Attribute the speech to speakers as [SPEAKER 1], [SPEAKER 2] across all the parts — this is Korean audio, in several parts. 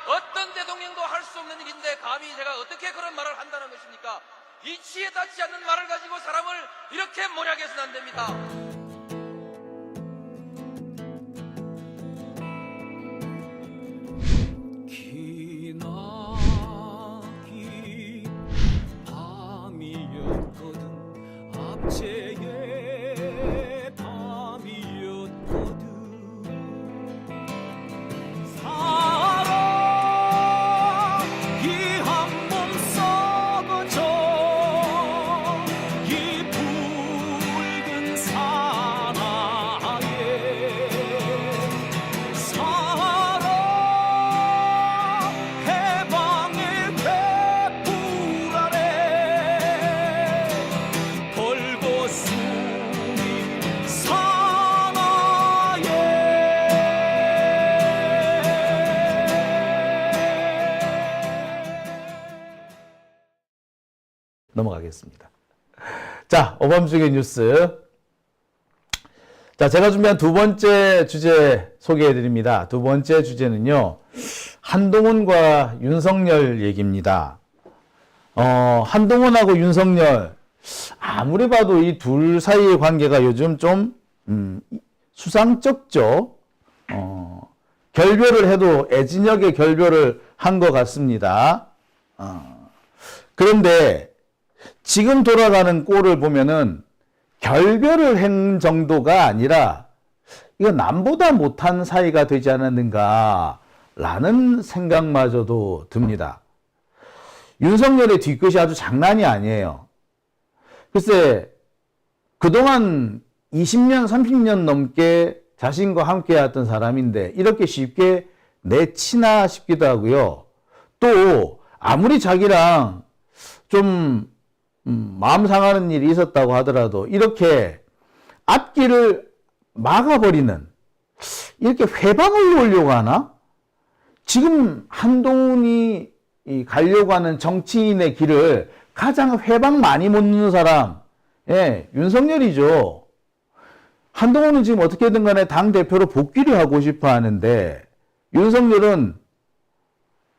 [SPEAKER 1] 어떤 대통령도 할 수 없는 일인데 감히 제가 어떻게 그런 말을 한다는 것입니까? 이치에 닿지 않는 말을 가지고 사람을 이렇게 모략해서는 안 됩니다.
[SPEAKER 2] 기나긴 밤이었거든. 압제의 밤이었거든. 사랑이 한몸 썩어져 이 붉은 사나에 사랑 해방의 횃불 아래 벌거숭이 사나에
[SPEAKER 3] 넘어가겠습니다. 자, 오밤중의 뉴스. 자, 제가 준비한 두 번째 주제 소개해 드립니다. 두 번째 주제는요, 한동훈과 윤석열 얘기입니다. 한동훈하고 윤석열, 아무리 봐도 이 둘 사이의 관계가 요즘 좀, 수상쩍죠? 결별을 해도 애진혁의 결별을 한 것 같습니다. 그런데 지금 돌아가는 꼴을 보면은 결별을 한 정도가 아니라 이거 남보다 못한 사이가 되지 않았는가라는 생각마저도 듭니다. 윤석열의 뒤끝이 아주 장난이 아니에요. 글쎄, 그동안 20년, 30년 넘게 자신과 함께 했던 사람인데 이렇게 쉽게 내치나 싶기도 하고요. 또 아무리 자기랑 좀 마음 상하는 일이 있었다고 하더라도 이렇게 앞길을 막아버리는, 이렇게 회방을 놓으려고 하나? 지금 한동훈이 가려고 하는 정치인의 길을 가장 회방 많이 못 놓는 사람, 윤석열이죠. 한동훈은 지금 어떻게든 간에 당대표로 복귀를 하고 싶어 하는데 윤석열은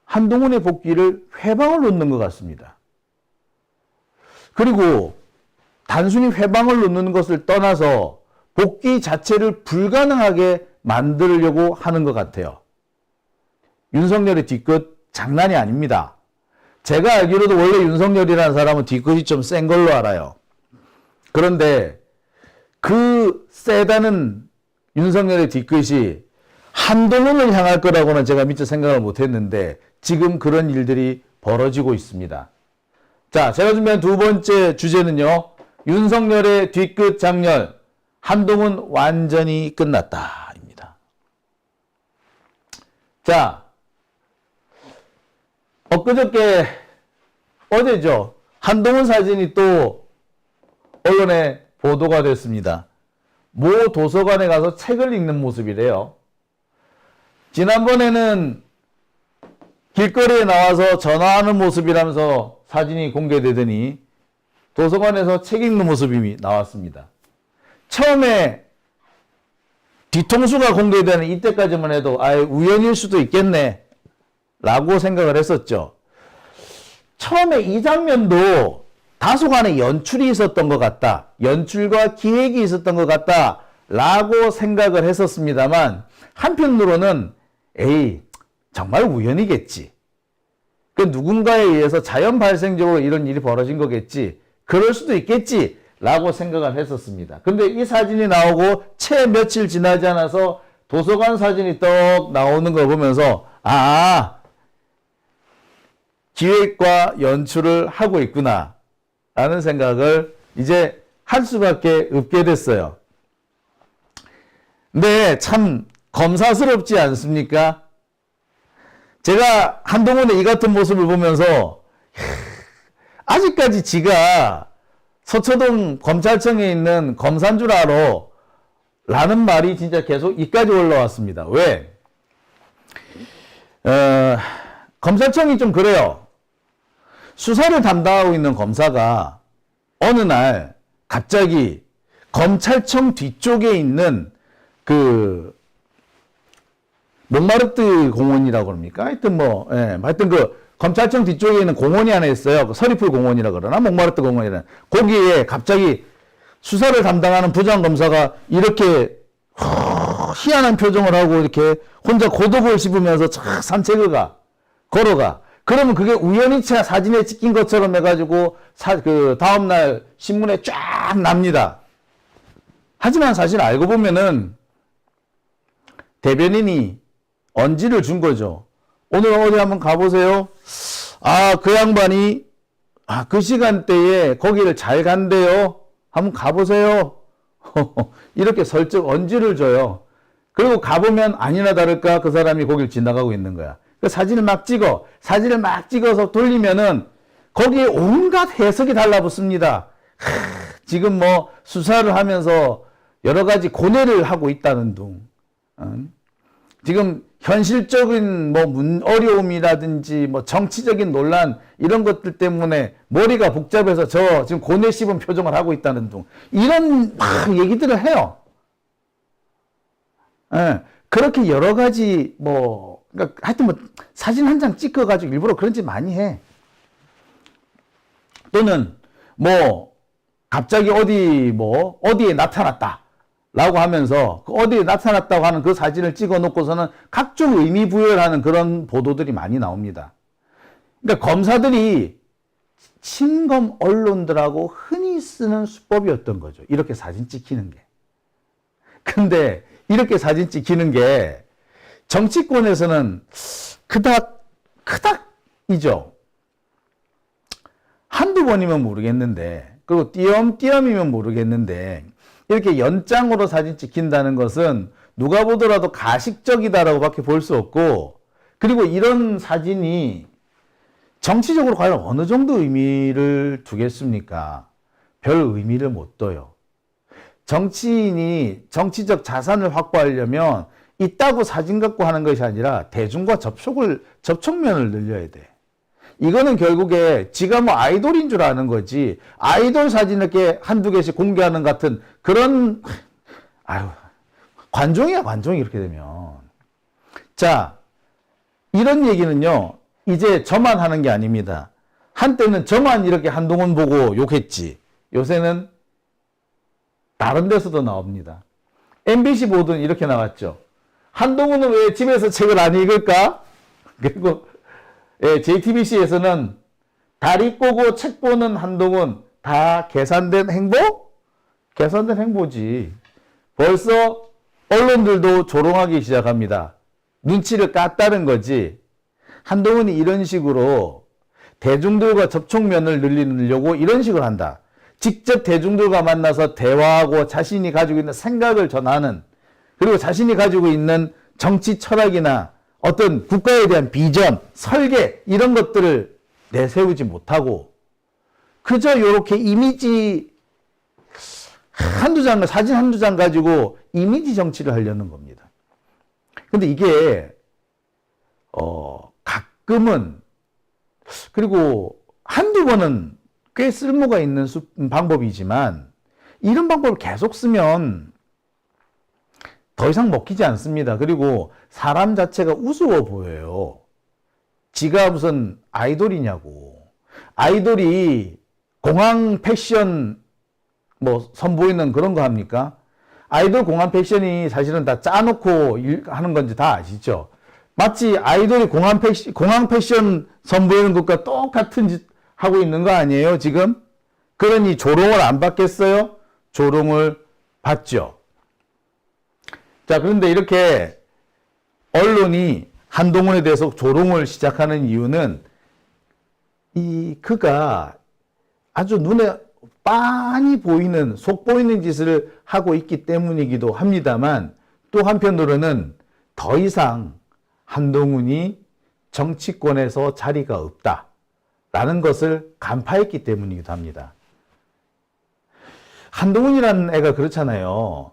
[SPEAKER 3] 한동훈의 복귀를 회방을 놓는 것 같습니다. 그리고 단순히 회방을 놓는 것을 떠나서 복귀 자체를 불가능하게 만들려고 하는 것 같아요. 윤석열의 뒤끝 장난이 아닙니다. 제가 알기로도 원래 윤석열이라는 사람은 뒤끝이 좀 센 걸로 알아요. 그런데 그 세다는 윤석열의 뒤끝이 한동훈을 향할 거라고는 제가 미처 생각을 못했는데 지금 그런 일들이 벌어지고 있습니다. 자, 제가 준비한 두 번째 주제는요, 윤석열의 뒤끝 장렬, 한동훈 완전히 끝났다 입니다. 자, 어제죠, 한동훈 사진이 또 언론에 보도가 됐습니다. 모 도서관에 가서 책을 읽는 모습이래요. 지난번에는 길거리에 나와서 전화하는 모습이라면서 사진이 공개되더니 도서관에서 책 읽는 모습이 나왔습니다. 처음에 뒤통수가 공개되는 이때까지만 해도 우연일 수도 있겠네 라고 생각을 했었죠. 처음에 이 장면도 다소간의 연출이 있었던 것 같다, 연출과 기획이 있었던 것 같다 라고 생각을 했었습니다만 한편으로는 정말 우연이겠지, 그 누군가에 의해서 자연 발생적으로 이런 일이 벌어진 거겠지, 그럴 수도 있겠지 라고 생각을 했었습니다. 근데 이 사진이 나오고 채 며칠 지나지 않아서 도서관 사진이 떡 나오는 걸 보면서 기획과 연출을 하고 있구나 라는 생각을 이제 할 수밖에 없게 됐어요. 근데 참 검사스럽지 않습니까? 제가 한동훈의 이 같은 모습을 보면서 아직까지 지가 서초동 검찰청에 있는 검사인 줄 알아 라는 말이 진짜 계속 이까지 올라왔습니다. 왜? 검찰청이 좀 그래요. 수사를 담당하고 있는 검사가 어느 날 갑자기 검찰청 뒤쪽에 있는 그 몽마르트 공원이라고 그럽니까? 하여튼 뭐, 예, 하여튼 그 검찰청 뒤쪽에 있는 공원이 하나 있어요. 그 서리풀 공원이라 그러나 몽마르트 공원이라는. 거기에 갑자기 수사를 담당하는 부장검사가 이렇게 희한한 표정을 하고 이렇게 혼자 고독을 씹으면서 착 산책을 걸어가. 그러면 그게 우연히 사진에 찍힌 것처럼 해가지고 그 다음날 신문에 쫙 납니다. 하지만 사실 알고 보면은 대변인이 언지를 준 거죠. 오늘 어디 한번 가보세요. 아, 그 양반이 그 시간대에 거기를 잘 간대요. 한번 가보세요. 이렇게 설정 언지를 줘요. 그리고 가보면 아니나 다를까 그 사람이 거길 지나가고 있는 거야. 그 사진을 막 찍어서 돌리면은 거기에 온갖 해석이 달라붙습니다. 지금 뭐 수사를 하면서 여러 가지 고뇌를 하고 있다는 둥. 지금 현실적인 뭐 어려움이라든지 뭐 정치적인 논란 이런 것들 때문에 머리가 복잡해서 저 지금 고뇌 씹은 표정을 하고 있다는 둥. 이런 막 얘기들을 해요. 예, 그렇게 여러 가지 뭐 그러니까 하여튼 뭐 사진 한 장 찍어가지고 일부러 그런 짓 많이 해. 또는 뭐 갑자기 어디에 나타났다. 라고 하면서 어디에 나타났다고 하는 그 사진을 찍어 놓고서는 각종 의미 부여를 하는 그런 보도들이 많이 나옵니다. 그러니까 검사들이 친검 언론들하고 흔히 쓰는 수법이었던 거죠. 이렇게 사진 찍히는 게. 근데 이렇게 사진 찍히는 게 정치권에서는 그닥이죠. 한두 번이면 모르겠는데, 그리고 띄엄띄엄이면 모르겠는데, 이렇게 연장으로 사진 찍힌다는 것은 누가 보더라도 가식적이다라고 밖에 볼 수 없고, 그리고 이런 사진이 정치적으로 과연 어느 정도 의미를 두겠습니까? 별 의미를 못 둬요. 정치인이 정치적 자산을 확보하려면 있다고 사진 갖고 하는 것이 아니라 대중과 접촉면을 늘려야 돼. 이거는 결국에 지가 뭐 아이돌인 줄 아는 거지, 아이돌 사진 이렇게 한두 개씩 공개하는 같은 그런, 관종이야, 관종이 이렇게 되면. 자, 이런 얘기는요, 이제 저만 하는 게 아닙니다. 한때는 저만 이렇게 한동훈 보고 욕했지. 요새는 다른 데서도 나옵니다. MBC 보도는 이렇게 나왔죠. 한동훈은 왜 집에서 책을 안 읽을까? 그리고 JTBC에서는 다리 꼬고 책 보는 한동훈 다 계산된 행보? 계산된 행보지. 벌써 언론들도 조롱하기 시작합니다. 눈치를 깠다는 거지. 한동훈이 이런 식으로 대중들과 접촉면을 늘리려고 이런 식으로 한다. 직접 대중들과 만나서 대화하고 자신이 가지고 있는 생각을 전하는, 그리고 자신이 가지고 있는 정치 철학이나 어떤 국가에 대한 비전, 설계 이런 것들을 내세우지 못하고 그저 이렇게 이미지 사진 한두 장 가지고 이미지 정치를 하려는 겁니다. 근데 이게 가끔은, 그리고 한두 번은 꽤 쓸모가 있는 방법이지만 이런 방법을 계속 쓰면 더 이상 먹히지 않습니다. 그리고 사람 자체가 우스워 보여요. 지가 무슨 아이돌이냐고. 아이돌이 공항 패션 뭐 선보이는 그런 거 합니까? 아이돌 공항 패션이 사실은 다 짜놓고 하는 건지 다 아시죠? 마치 아이돌이 공항 패션 선보이는 것과 똑같은 짓 하고 있는 거 아니에요, 지금? 그러니 조롱을 안 받겠어요? 조롱을 받죠. 자, 그런데 이렇게 언론이 한동훈에 대해서 조롱을 시작하는 이유는 그가 아주 눈에 빤히 보이는, 속 보이는 짓을 하고 있기 때문이기도 합니다만, 또 한편으로는 더 이상 한동훈이 정치권에서 자리가 없다라는 것을 간파했기 때문이기도 합니다. 한동훈이라는 애가 그렇잖아요.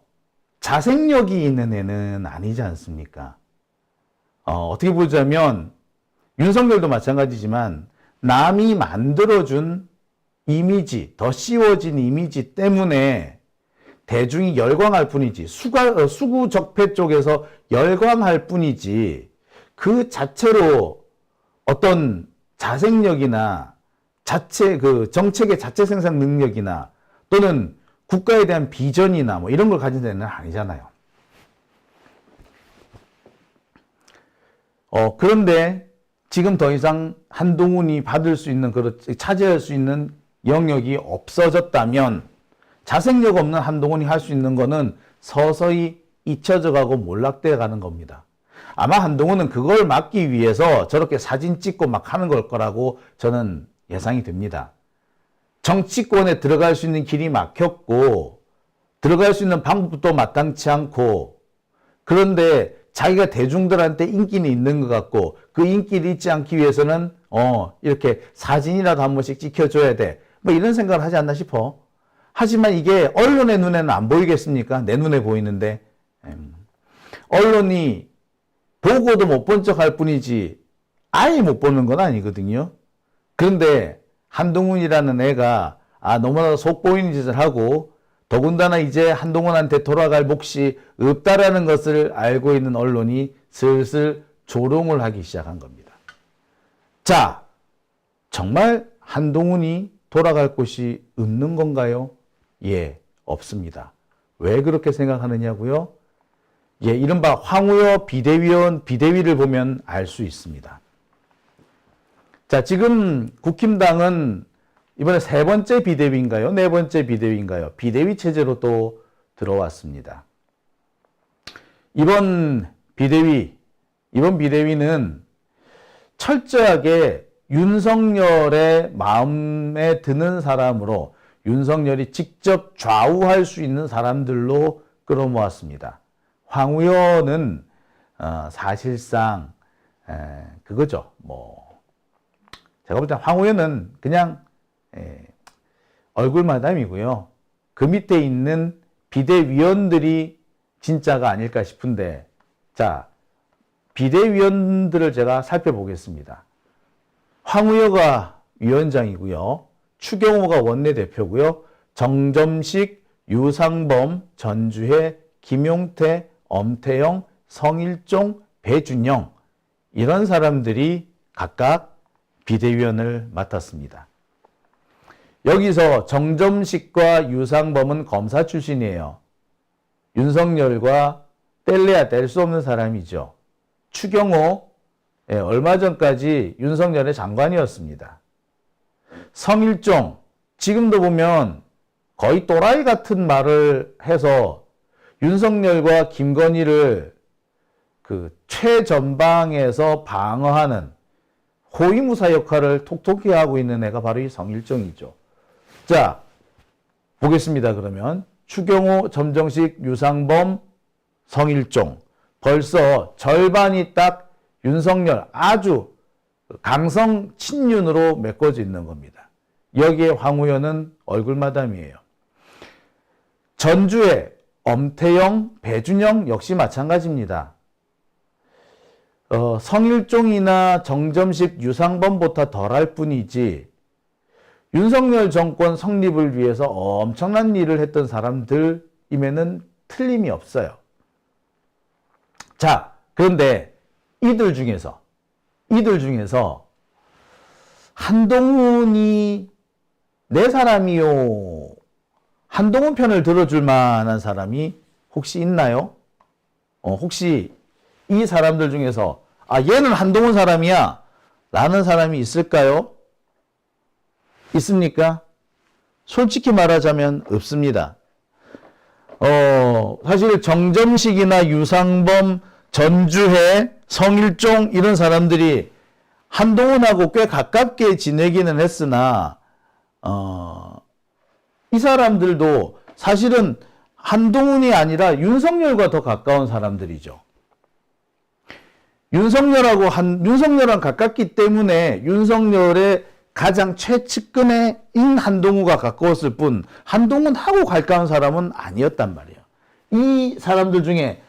[SPEAKER 3] 자생력이 있는 애는 아니지 않습니까? 어떻게 보자면 윤석열도 마찬가지지만 남이 만들어준 이미지, 더 씌워진 이미지 때문에 대중이 열광할 뿐이지, 수구적폐 쪽에서 열광할 뿐이지, 그 자체로 어떤 자생력이나 정책의 자체 생산 능력이나 또는 국가에 대한 비전이나 뭐 이런 걸 가진 데는 아니잖아요. 그런데 지금 더 이상 한동훈이 차지할 수 있는 영역이 없어졌다면 자생력 없는 한동훈이 할 수 있는 거는 서서히 잊혀져 가고 몰락돼 가는 겁니다. 아마 한동훈은 그걸 막기 위해서 저렇게 사진 찍고 막 하는 걸 거라고 저는 예상이 됩니다. 정치권에 들어갈 수 있는 길이 막혔고 들어갈 수 있는 방법도 마땅치 않고, 그런데 자기가 대중들한테 인기는 있는 것 같고 그 인기를 잊지 않기 위해서는 이렇게 사진이라도 한 번씩 찍혀줘야 돼, 뭐 이런 생각을 하지 않나 싶어. 하지만 이게 언론의 눈에는 안 보이겠습니까? 내 눈에 보이는데. 언론이 보고도 못 본 척 할 뿐이지 아예 못 보는 건 아니거든요. 그런데 한동훈이라는 애가 너무나 속 보이는 짓을 하고, 더군다나 이제 한동훈한테 돌아갈 몫이 없다라는 것을 알고 있는 언론이 슬슬 조롱을 하기 시작한 겁니다. 자, 정말 한동훈이 돌아갈 곳이 없는 건가요? 예, 없습니다. 왜 그렇게 생각하느냐고요? 예, 이른바 황우여 비대위를 보면 알 수 있습니다. 자, 지금 국힘당은 이번에 세 번째 비대위인가요? 네 번째 비대위인가요? 비대위 체제로 또 들어왔습니다. 이번 비대위는 철저하게 윤석열의 마음에 드는 사람으로, 윤석열이 직접 좌우할 수 있는 사람들로 끌어모았습니다. 황우여는 사실상 그거죠. 제가 볼 때 황우여는 그냥 얼굴 마담이고요. 그 밑에 있는 비대위원들이 진짜가 아닐까 싶은데, 자, 비대위원들을 제가 살펴보겠습니다. 황우여가 위원장이고요. 추경호가 원내대표고요. 정점식, 유상범, 전주혜, 김용태, 엄태영, 성일종, 배준영, 이런 사람들이 각각 비대위원을 맡았습니다. 여기서 정점식과 유상범은 검사 출신이에요. 윤석열과 뗄래야 뗄 수 없는 사람이죠. 추경호, 얼마 전까지 윤석열의 장관이었습니다. 성일종, 지금도 보면 거의 또라이 같은 말을 해서 윤석열과 김건희를 그 최전방에서 방어하는 호위무사 역할을 톡톡히 하고 있는 애가 바로 이 성일종이죠. 자, 보겠습니다. 그러면 추경호, 정점식, 유상범, 성일종, 벌써 절반이 딱 윤석열 아주 강성 친윤으로 메꿔져 있는 겁니다. 여기에 황우여는 얼굴마담이에요. 전주에 엄태영, 배준영 역시 마찬가지입니다. 성일종이나 정점식, 유상범보다 덜할 뿐이지 윤석열 정권 성립을 위해서 엄청난 일을 했던 사람들임에는 틀림이 없어요. 자, 그런데 이들 중에서 한동훈이 내 사람이요, 한동훈 편을 들어줄 만한 사람이 혹시 있나요? 혹시 이 사람들 중에서 얘는 한동훈 사람이야 라는 사람이 있을까요? 있습니까? 솔직히 말하자면 없습니다. 사실 정점식이나 유상범, 전주혜, 성일종 이런 사람들이 한동훈하고 꽤 가깝게 지내기는 했으나 이 사람들도 사실은 한동훈이 아니라 윤석열과 더 가까운 사람들이죠. 윤석열랑 가깝기 때문에 윤석열의 가장 최측근인 한동훈과 가까웠을 뿐 한동훈하고 가까운 사람은 아니었단 말이에요. 이 사람들 중에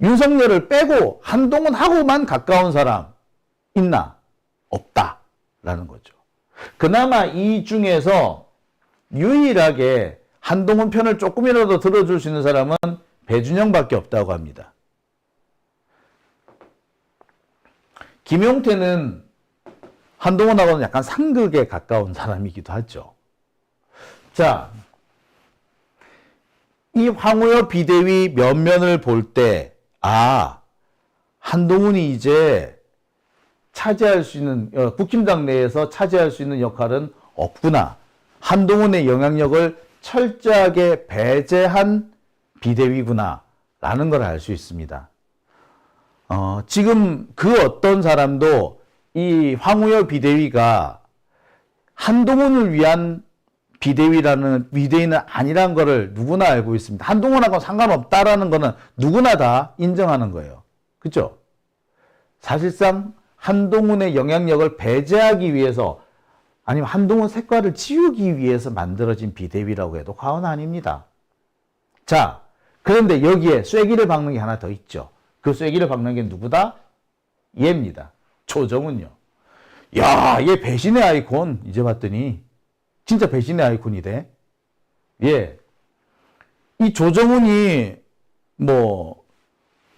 [SPEAKER 3] 윤석열을 빼고 한동훈하고만 가까운 사람 있나? 없다라는 거죠. 그나마 이 중에서 유일하게 한동훈 편을 조금이라도 들어줄 수 있는 사람은 배준영밖에 없다고 합니다. 김용태는 한동훈하고는 약간 상극에 가까운 사람이기도 하죠. 자, 이 황우여 비대위 면면을 볼 때, 한동훈이 이제 차지할 수 있는, 국힘당 내에서 차지할 수 있는 역할은 없구나. 한동훈의 영향력을 철저하게 배제한 비대위구나. 라는 걸 알 수 있습니다. 지금 그 어떤 사람도 이 황우여 비대위가 한동훈을 위한 비대위는 아니란 거를 누구나 알고 있습니다. 한동훈하고 상관없다라는 거는 누구나 다 인정하는 거예요. 그죠? 사실상 한동훈의 영향력을 배제하기 위해서 아니면 한동훈 색깔을 지우기 위해서 만들어진 비대위라고 해도 과언 아닙니다. 자, 그런데 여기에 쐐기를 박는 게 하나 더 있죠. 그 쐐기를 박는 게 누구다? 얘입니다. 조정훈요. 야, 얘 배신의 아이콘. 이제 봤더니 진짜 배신의 아이콘이 돼. 예. 이 조정훈이 뭐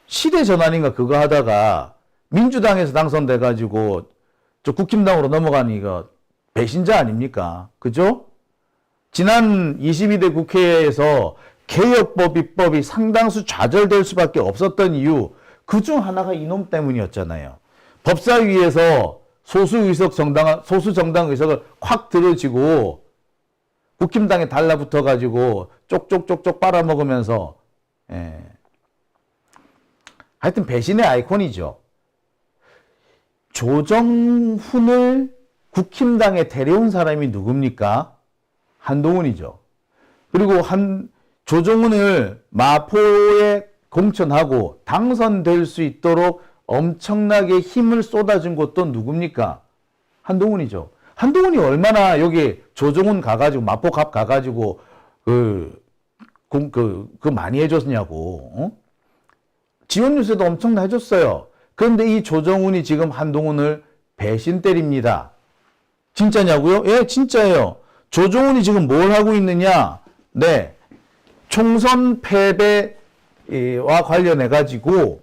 [SPEAKER 3] 시대 전환인가 그거 하다가 민주당에서 당선돼가지고 저 국힘당으로 넘어가니까 배신자 아닙니까? 그죠? 지난 22대 국회에서 개혁법 입법이 상당수 좌절될 수밖에 없었던 이유 그 중 하나가 이놈 때문이었잖아요. 법사위에서 소수 정당 의석을 확 들어지고 국힘당에 달라붙어가지고 쪽쪽쪽쪽 빨아먹으면서 하여튼 배신의 아이콘이죠. 조정훈을 국힘당에 데려온 사람이 누굽니까? 한동훈이죠. 그리고 조정훈을 마포에 공천하고 당선될 수 있도록 엄청나게 힘을 쏟아준 것도 누굽니까? 한동훈이죠. 한동훈이 얼마나 여기 조정훈 가가지고 마포 갑 가가지고 그 많이 해줬냐고. 지원 유세도 엄청나 해줬어요. 그런데 이 조정훈이 지금 한동훈을 배신 때립니다. 진짜냐고요? 예, 진짜예요. 조정훈이 지금 뭘 하고 있느냐? 네. 총선 패배와 관련해가지고,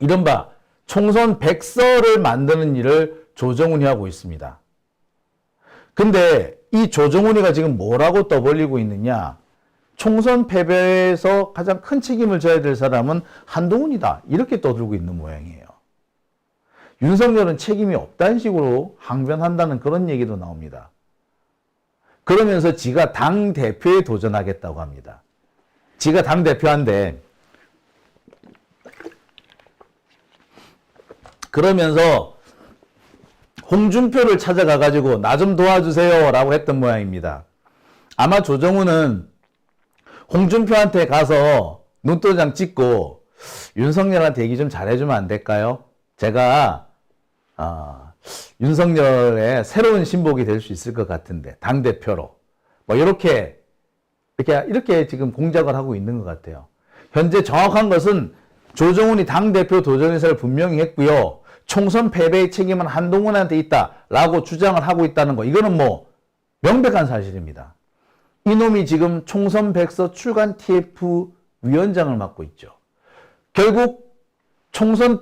[SPEAKER 3] 이른바 총선 백서를 만드는 일을 조정훈이 하고 있습니다. 근데 이 조정훈이가 지금 뭐라고 떠벌리고 있느냐? 총선 패배에서 가장 큰 책임을 져야 될 사람은 한동훈이다. 이렇게 떠들고 있는 모양이에요. 윤석열은 책임이 없다는 식으로 항변한다는 그런 얘기도 나옵니다. 그러면서 지가 당대표에 도전하겠다고 합니다. 지가 당대표한데 그러면서 홍준표를 찾아가가지고 나 좀 도와주세요 라고 했던 모양입니다. 아마 조정훈은 홍준표한테 가서 눈도장 찍고 윤석열한테 얘기 좀 잘해주면 안 될까요? 제가 윤석열의 새로운 신복이 될 수 있을 것 같은데 당대표로 뭐 이렇게 지금 공작을 하고 있는 것 같아요. 현재 정확한 것은 조정훈이 당대표 도전 의사를 분명히 했고요. 총선 패배의 책임은 한동훈한테 있다라고 주장을 하고 있다는 거, 이거는 뭐 명백한 사실입니다. 이놈이 지금 총선 백서 출간 TF 위원장을 맡고 있죠. 결국 총선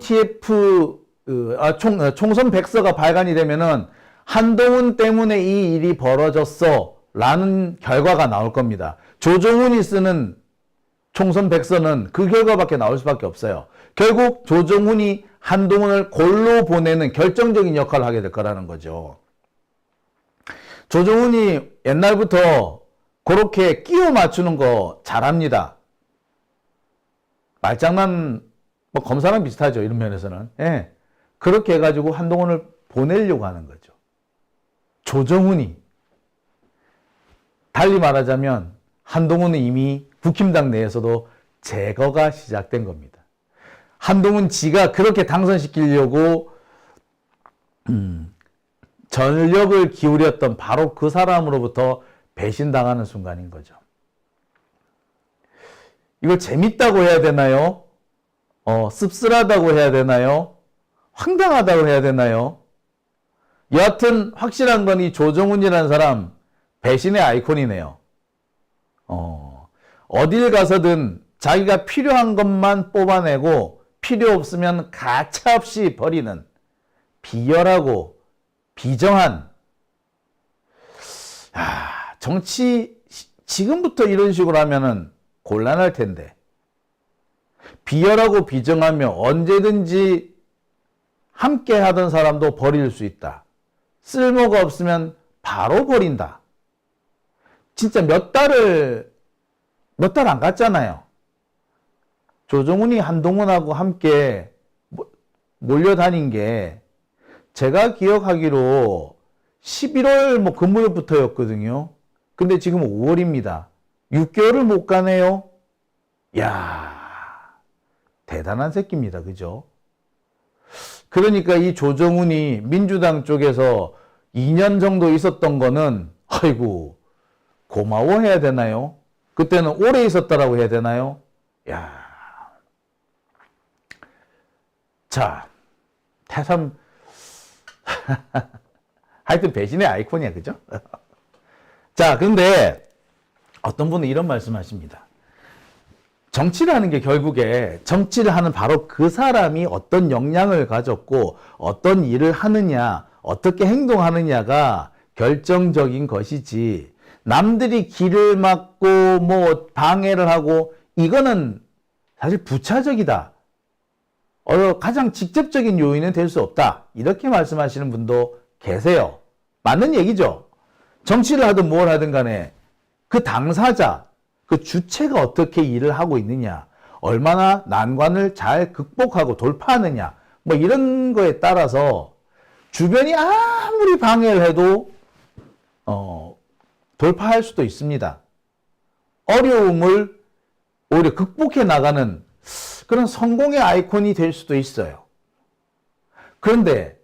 [SPEAKER 3] 총선 백서가 발간이 되면은 한동훈 때문에 이 일이 벌어졌어 라는 결과가 나올 겁니다. 조정훈이 쓰는 총선 백서는 그 결과밖에 나올 수밖에 없어요. 결국 조정훈이 한동훈을 골로 보내는 결정적인 역할을 하게 될 거라는 거죠. 조정훈이 옛날부터 그렇게 끼워 맞추는 거 잘합니다. 말장난, 뭐 검사랑 비슷하죠. 이런 면에서는. 예. 그렇게 해가지고 한동훈을 보내려고 하는 거죠. 조정훈이. 달리 말하자면 한동훈은 이미 국힘당 내에서도 제거가 시작된 겁니다. 한동훈 지가 그렇게 당선시키려고 전력을 기울였던 바로 그 사람으로부터 배신당하는 순간인 거죠. 이걸 재밌다고 해야 되나요? 씁쓸하다고 해야 되나요? 황당하다고 해야 되나요? 여하튼 확실한 건 이 조정훈이라는 사람 배신의 아이콘이네요. 어딜 가서든 자기가 필요한 것만 뽑아내고 필요 없으면 가차없이 버리는 비열하고 비정한, 정치 지금부터 이런 식으로 하면은 곤란할 텐데, 비열하고 비정하며 언제든지 함께 하던 사람도 버릴 수 있다. 쓸모가 없으면 바로 버린다. 진짜 몇 달 안 갔잖아요. 조정훈이 한동훈하고 함께 몰려다닌 게 제가 기억하기로 11월 근무일부터였거든요. 근데 지금 5월입니다. 6개월을 못 가네요. 야, 대단한 새끼입니다. 그죠? 그러니까 이 조정훈이 민주당 쪽에서 2년 정도 있었던 거는 아이고 고마워해야 되나요? 그때는 오래 있었다라고 해야 되나요? 야, 자, 태삼 하여튼 배신의 아이콘이야, 그죠? 자, 근데 어떤 분은 이런 말씀하십니다. 정치라는 게 결국에 정치를 하는 바로 그 사람이 어떤 역량을 가졌고 어떤 일을 하느냐, 어떻게 행동하느냐가 결정적인 것이지, 남들이 길을 막고 방해를 하고 이거는 사실 부차적이다. 가장 직접적인 요인은 될 수 없다. 이렇게 말씀하시는 분도 계세요. 맞는 얘기죠. 정치를 하든 뭘 하든 간에 그 당사자, 그 주체가 어떻게 일을 하고 있느냐, 얼마나 난관을 잘 극복하고 돌파하느냐, 이런 거에 따라서 주변이 아무리 방해를 해도 돌파할 수도 있습니다. 어려움을 오히려 극복해 나가는 그런 성공의 아이콘이 될 수도 있어요. 그런데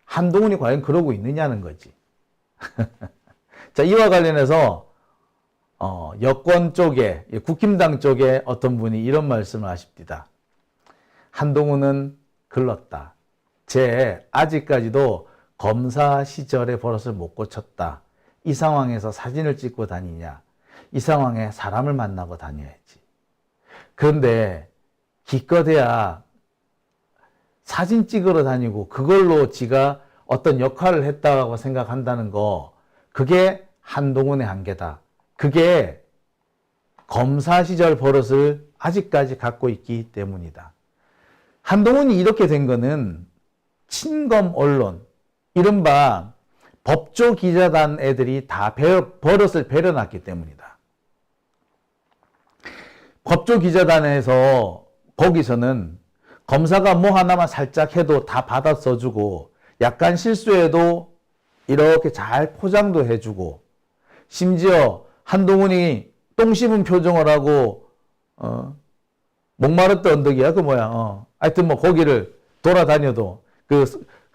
[SPEAKER 3] 한동훈이 과연 그러고 있느냐는 거지. 자, 이와 관련해서 여권 쪽에, 국힘당 쪽에 어떤 분이 이런 말씀을 하십니다. 한동훈은 글렀다. 아직까지도 검사 시절의 버릇을 못 고쳤다. 이 상황에서 사진을 찍고 다니냐. 이 상황에 사람을 만나고 다녀야지. 그런데 기껏해야 사진 찍으러 다니고 그걸로 지가 어떤 역할을 했다고 생각한다는 거, 그게 한동훈의 한계다. 그게 검사 시절 버릇을 아직까지 갖고 있기 때문이다. 한동훈이 이렇게 된 거는 친검 언론, 이른바 법조 기자단 애들이 다 버릇을 배려놨기 때문이다. 법조 기자단에서 거기서는 검사가 뭐 하나만 살짝 해도 다 받아 써주고, 약간 실수해도 이렇게 잘 포장도 해주고, 심지어 한동훈이 똥 씹은 표정을 하고 목마르던 언덕이야 그 뭐야 하여튼 거기를 돌아다녀도 그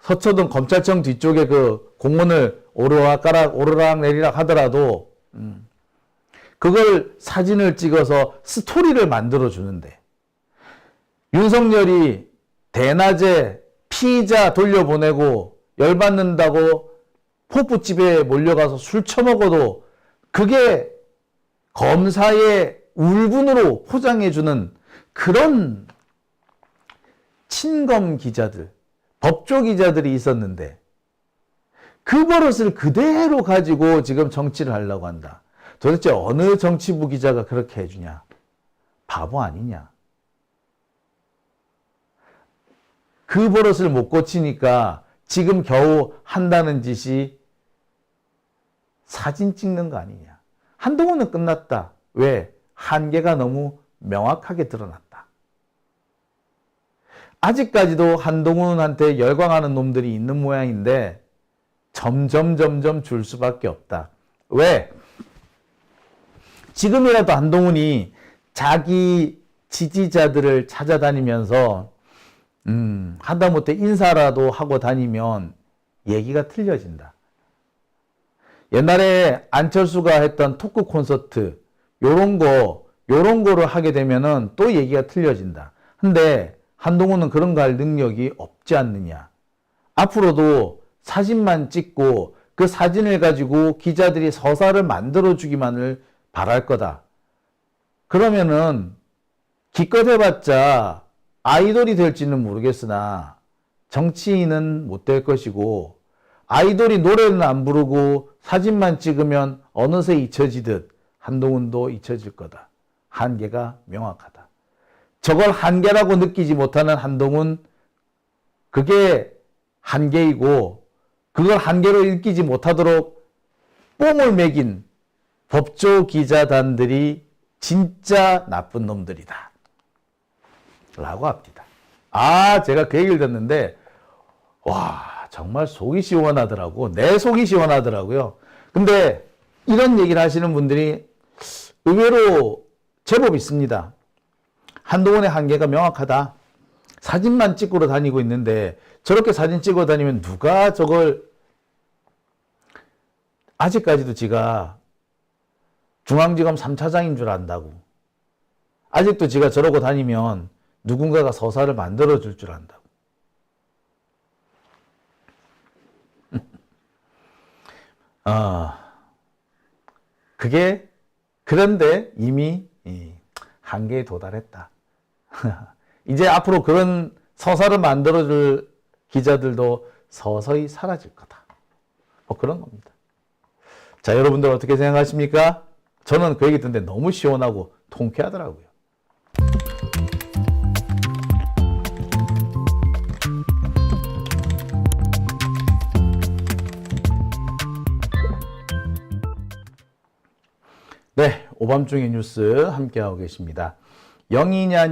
[SPEAKER 3] 서초동 검찰청 뒤쪽에 그 공문을 오르락 내리락 하더라도 그걸 사진을 찍어서 스토리를 만들어 주는데, 윤석열이 대낮에 피의자 돌려보내고 열받는다고 포프집에 몰려가서 술 처먹어도 그게 검사의 울분으로 포장해주는 그런 친검 기자들, 법조 기자들이 있었는데 그 버릇을 그대로 가지고 지금 정치를 하려고 한다. 도대체 어느 정치부 기자가 그렇게 해주냐? 바보 아니냐? 그 버릇을 못 고치니까 지금 겨우 한다는 짓이 사진 찍는 거 아니냐. 한동훈은 끝났다. 왜? 한계가 너무 명확하게 드러났다. 아직까지도 한동훈한테 열광하는 놈들이 있는 모양인데 점점 줄 수밖에 없다. 왜? 지금이라도 한동훈이 자기 지지자들을 찾아다니면서 하다못해 인사라도 하고 다니면 얘기가 틀려진다. 옛날에 안철수가 했던 토크 콘서트 요런 거를 하게 되면은 또 얘기가 틀려진다. 근데 한동훈은 그런 거 할 능력이 없지 않느냐. 앞으로도 사진만 찍고 그 사진을 가지고 기자들이 서사를 만들어 주기만을 바랄 거다. 그러면은 기껏 해봤자 아이돌이 될지는 모르겠으나 정치인은 못 될 것이고, 아이돌이 노래는 안 부르고 사진만 찍으면 어느새 잊혀지듯 한동훈도 잊혀질 거다. 한계가 명확하다. 저걸 한계라고 느끼지 못하는 한동훈, 그게 한계이고, 그걸 한계로 읽히지 못하도록 뽕을 매긴 법조 기자단들이 진짜 나쁜 놈들이다 라고 합니다. 제가 그 얘기를 듣는데 와, 정말 속이 시원하더라고. 내 속이 시원하더라고요. 근데 이런 얘기를 하시는 분들이 의외로 제법 있습니다. 한동훈의 한계가 명확하다. 사진만 찍으러 다니고 있는데 저렇게 사진 찍어 다니면 누가 저걸, 아직까지도 지가 중앙지검 3차장인 줄 안다고. 아직도 지가 저러고 다니면 누군가가 서사를 만들어줄 줄 안다고. 그게, 그런데 이미 한계에 도달했다. 이제 앞으로 그런 서사를 만들어줄 기자들도 서서히 사라질 거다. 뭐 그런 겁니다. 자, 여러분들 어떻게 생각하십니까? 저는 그 얘기 듣는데 너무 시원하고 통쾌하더라고요. 네, 오밤중의 뉴스 함께하고 계십니다. 영이냐